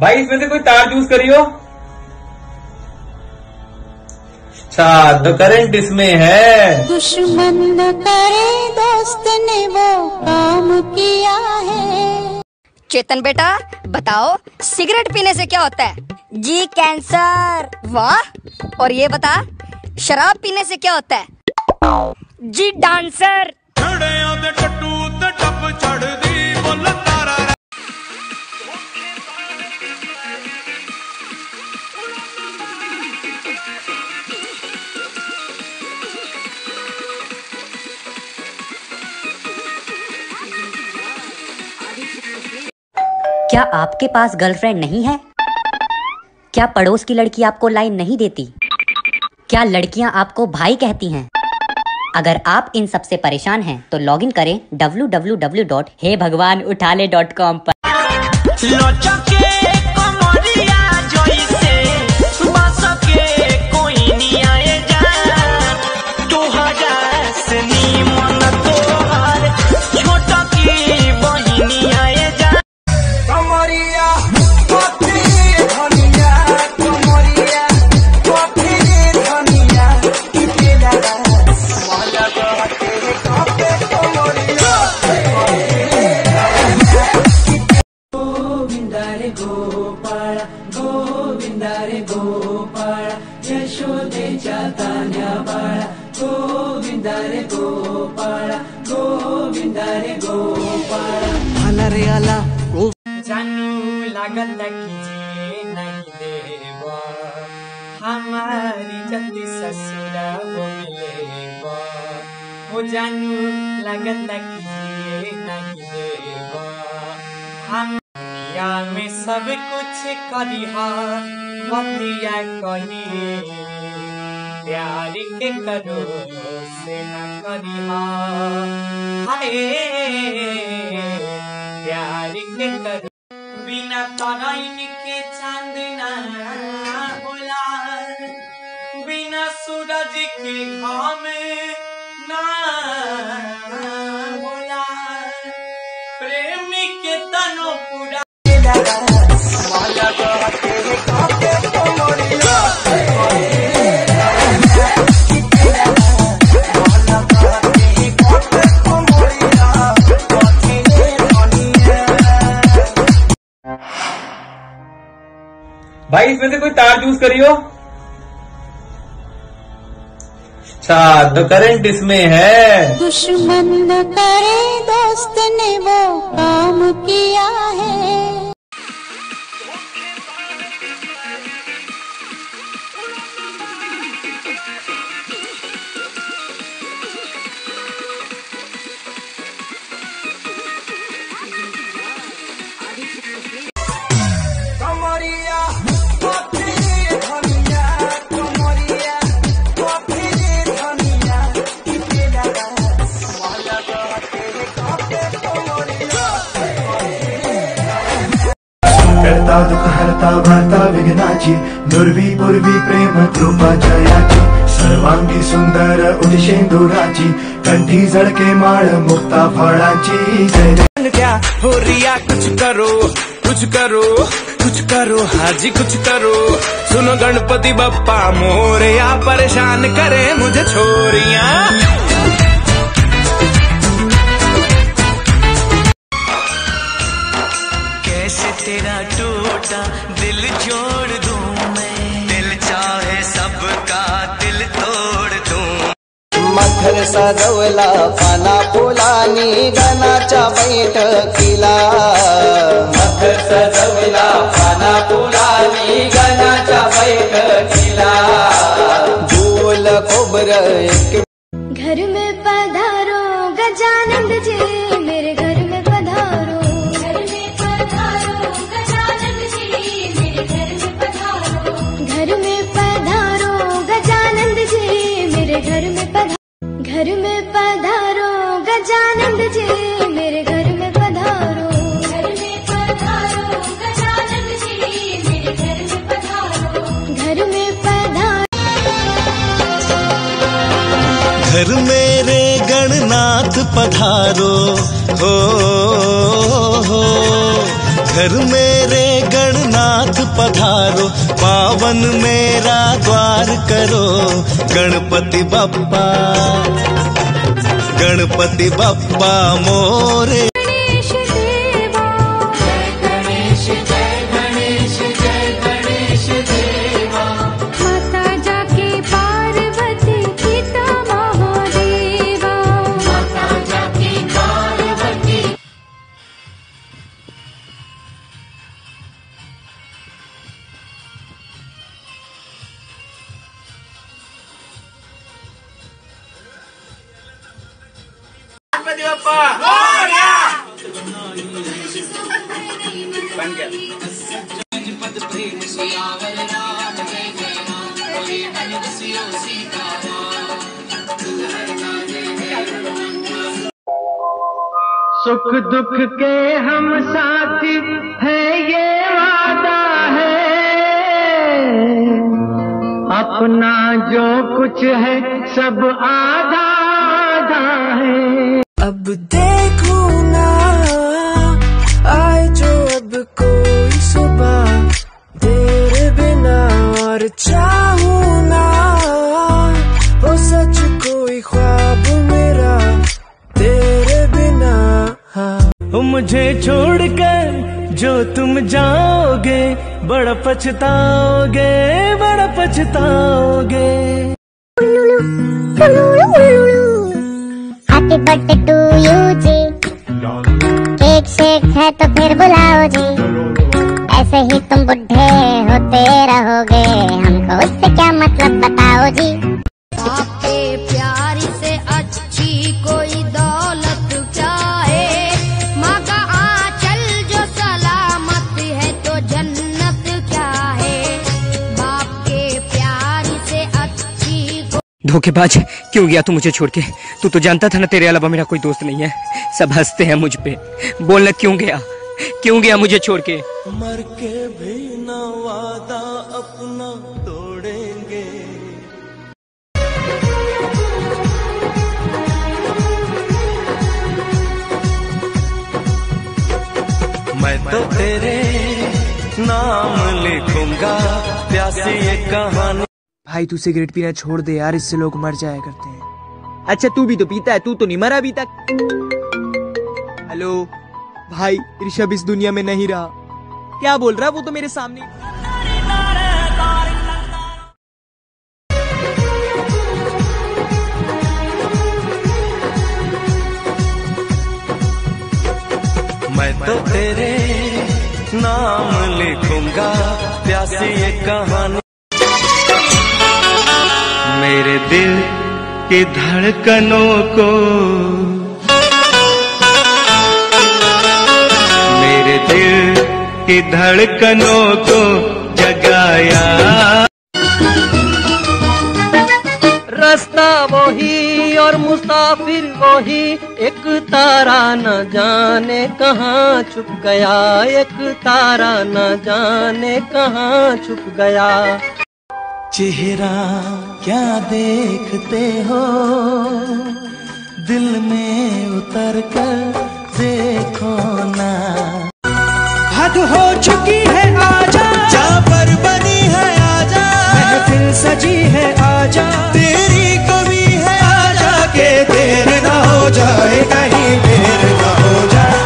भाई इसमें से कोई तार चूज करियो। अच्छा, द करंट इसमें है। दुश्मन न करे दोस्त ने वो काम किया है। चेतन बेटा बताओ, सिगरेट पीने से क्या होता है? जी कैंसर। वाह। और ये बता, शराब पीने से क्या होता है? जी डांसर। क्या आपके पास गर्लफ्रेंड नहीं है? क्या पड़ोस की लड़की आपको लाइन नहीं देती? क्या लड़कियां आपको भाई कहती हैं? अगर आप इन सब से परेशान हैं तो लॉगिन करें www.heybhagwanuthale.com पर। गोविंदारे गोपाळ यशोदेच्या तान्या बाळा गोविंदारे गोपाळ गोविंदारे गोपाळ आला रे आला जानू लागत कीजिए नहीं देवा हमारी जल्दी ससुरा वो मिलेगा वो जानू लागत कीजिए नहीं देवा हम में सब कुछ करिहा बतिया कही प्यार के करो से न करिहा हाय प्यार के करो बिना तराइन के चांद ना होला बिना सूरज के घाम ना होला प्रेमी के तनो पूरा भाई इसमें से कोई तार चूज करियो। अच्छा, द करंट इसमें है। दुश्मन न करे दोस्त ने वो काम किया है। करता दुःख हरता वार्ता विघ्नाची दुर्वी पूर्वी प्रेम कृपा जयाची सर्वांगी सुंदर उदिशेंदुराची कंठी झळके माळ मुक्ता फळाची जय क्या हो रिया कुछ करो कुछ करो कुछ करो हाजी कुछ करो सुनो गणपति बप्पा मोरया परेशान करे मुझे छोरियां तेरा टूटा दिल जोड़ दूं मैं दिल चाहे सबका दिल तोड़ दूं मखर सजवला पाना फुलानी गणाच्या बैठकीला मखर सजवला पाना फुलानी गणाच्या बैठकीला बोल खोबर घर में पधारो गजानंद जी मेरे घर में पधारो घर में पधारो गजानंद जी मेरे घर में पधारो घर में पधारो गजानंद जी मेरे घर में पधारो घर में पधारो गजानंद जी मेरे घर में पधारो घर में पधारो गजानंद जी मेरे घर में पधारो घर में पधारो घर मेरे गणनाथ पधारो हो घर मेरे गणनाथ नाथ पधारो, पावन मेरा द्वार करो। गणपति बप्पा, गणपति बप्पा मोरे। सुख दुख के हम साथी है ये वादा है, अपना जो कुछ है सब आधा आधा है। अब देखो ना आए जो अब कोई सुबह तेरे बिना, और चाहूं ना हो सच कोई ख्वाब मेरा तेरे बिना। मुझे छोड़कर जो तुम जाओगे, बड़ा पछताओगे, बड़ा पछताओगे। हैप्पी बर्थडे टू यू जी, केक शेक है तो फिर बुलाओ जी। ऐसे ही तुम बुढ़े होते रहोगे, हमको उससे क्या मतलब बताओ जी। आपके प्यार से अच्छी कोई दौलत क्या है, माँ का आंचल जो सलामत है तो जन्नत क्या है। बाप के प्यार से अच्छी धोखेबाज, क्यों गया तू मुझे छोड़ के? तू तो जानता था ना तेरे अलावा मेरा कोई दोस्त नहीं है। सब हंसते हैं मुझ पे। बोलना क्यों गया, क्यों गया मुझे छोड़ के? मर के भी न वादा अपना तोड़ेंगे। मैं तो तेरे नाम लिखूंगा प्यासी ये कहानी। भाई तू सिगरेट पीना छोड़ दे यार, इससे लोग मर जाया करते हैं। अच्छा तू भी तो पीता है, तू तो नहीं मरा अभी तक। हेलो भाई, ऋषभ इस दुनिया में नहीं रहा। क्या बोल रहा है वो तो मेरे सामने। मैं तो तेरे नाम लिखूंगा प्यासी ये कहानी। मेरे दिल की धड़कनों को, मेरे दिल की धड़कनों को जगाया। रास्ता वही और मुसाफिर वही, एक तारा न जाने कहाँ छुप गया, एक तारा न जाने कहाँ छुप गया। चेहरा क्या देखते हो, दिल में उतर कर देखो ना। हद हो चुकी है आजा, जा पर बनी है आजा, महफिल सजी है आजा, तेरी कमी है आजा के देर ना हो जाए कहीं, देर ना हो जाए।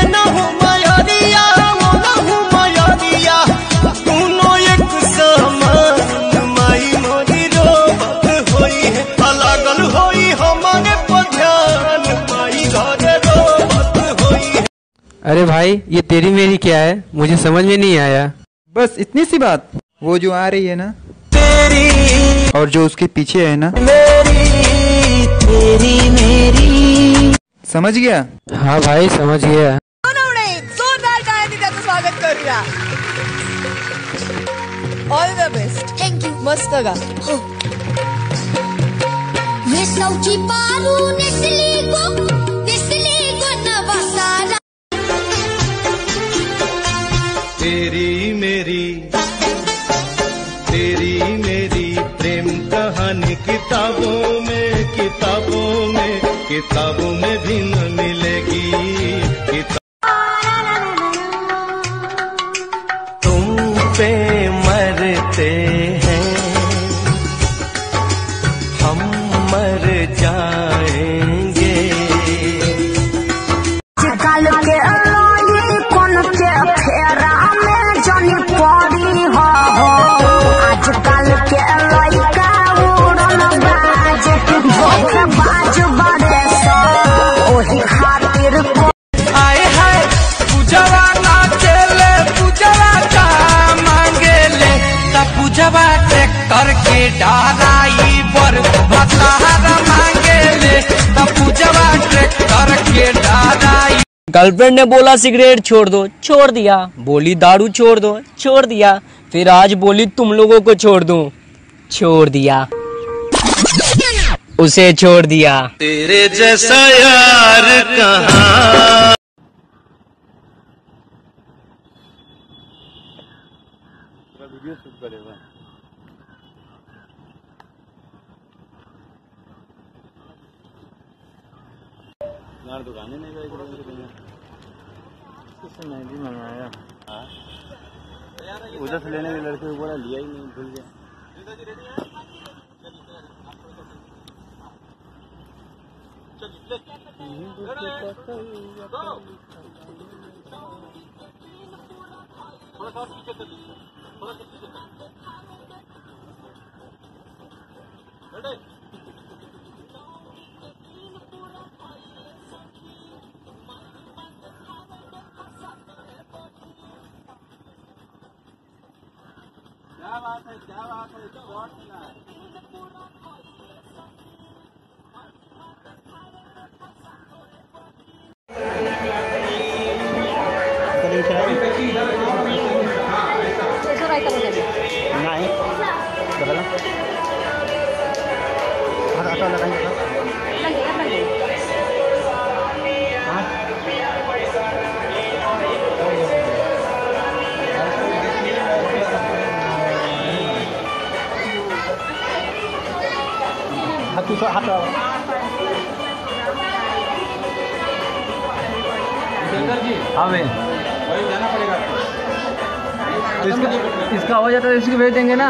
ना हो माया दिया, ना हो माया दिया, दोनों एक समान। माई मोरी रोबत होई है, लागल होई हमारे पध्यान, माई घरे रोबत होई है। अरे भाई ये तेरी मेरी क्या है, मुझे समझ में नहीं आया। बस इतनी सी बात। वो जो आ रही है ना तेरी, और जो उसके पीछे है ना मेरी, तेरी मेरी। समझ गया? हाँ भाई समझ गया। जोरदार तालियां देकर स्वागत करूया। All the best. Thank you. मस्त गा. वेसवची पारू नेसली गो नवा सारा. तेरी मेरी प्रेम कहानी किताबों में भी न मिलेगी। तुम डाराई पर भतारा मांगे ले तब पूजवा ट्रैक्टर के डाराई। गर्लफ्रेंड ने बोला सिगरेट छोड़ दो, छोड़ दिया। बोली दारू छोड़ दो, छोड़ दिया। फिर आज बोली तुम लोगों को छोड़ दूं, छोड़ दिया। उसे छोड़ दिया। तेरे जैसा यार कहाँ। वीडियो शूट करेगा। यार दुकानें नहीं गए किससे मेहंदी मंगाया। उधर से लेने के लड़के को बोला लिया ही नहीं, भूल गया। क्या बात है, क्या बात है, शॉट मिला है। नहीं इसका हो जाता है, इसकी भेज देंगे ना।